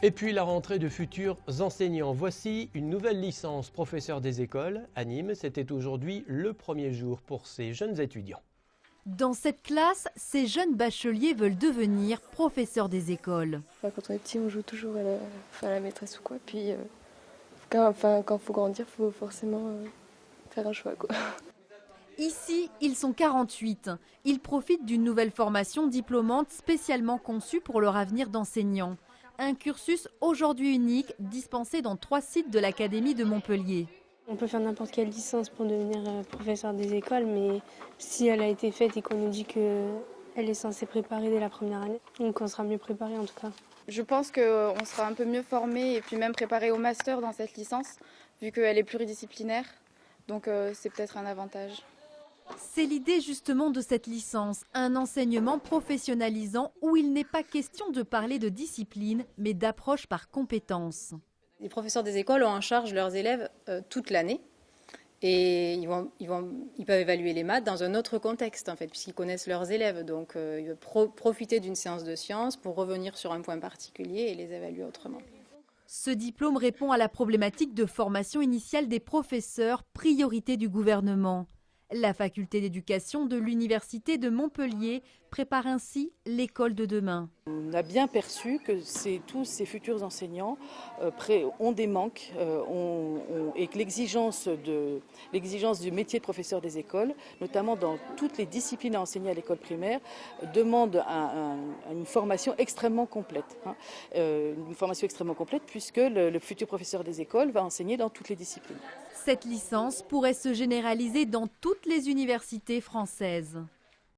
Et puis la rentrée de futurs enseignants. Voici une nouvelle licence professeur des écoles à Nîmes. C'était aujourd'hui le premier jour pour ces jeunes étudiants. Dans cette classe, ces jeunes bacheliers veulent devenir professeurs des écoles. Quand on est petit, on joue toujours à la maîtresse ou quoi. Puis quand il faut grandir, il faut forcément faire un choix, quoi. Ici, ils sont 48. Ils profitent d'une nouvelle formation diplômante spécialement conçue pour leur avenir d'enseignants. Un cursus aujourd'hui unique, dispensé dans 3 sites de l'Académie de Montpellier. On peut faire n'importe quelle licence pour devenir professeur des écoles, mais si elle a été faite et qu'on nous dit qu'elle est censée préparer dès la première année, donc on sera mieux préparé en tout cas. Je pense qu'on sera un peu mieux formé et puis même préparé au master dans cette licence, vu qu'elle est pluridisciplinaire, donc c'est peut-être un avantage. C'est l'idée justement de cette licence, un enseignement professionnalisant où il n'est pas question de parler de discipline, mais d'approche par compétences. Les professeurs des écoles ont en charge leurs élèves toute l'année et ils peuvent évaluer les maths dans un autre contexte en fait, puisqu'ils connaissent leurs élèves. Donc ils peuvent profiter d'une séance de sciences pour revenir sur un point particulier et les évaluer autrement. Ce diplôme répond à la problématique de formation initiale des professeurs, priorité du gouvernement. La faculté d'éducation de l'Université de Montpellier prépare ainsi l'école de demain. On a bien perçu que tous ces futurs enseignants ont des manques et que l'exigence du métier de professeur des écoles, notamment dans toutes les disciplines à enseigner à l'école primaire, demande une formation extrêmement complète. Une formation extrêmement complète puisque le futur professeur des écoles va enseigner dans toutes les disciplines. Cette licence pourrait se généraliser dans toutes les universités françaises.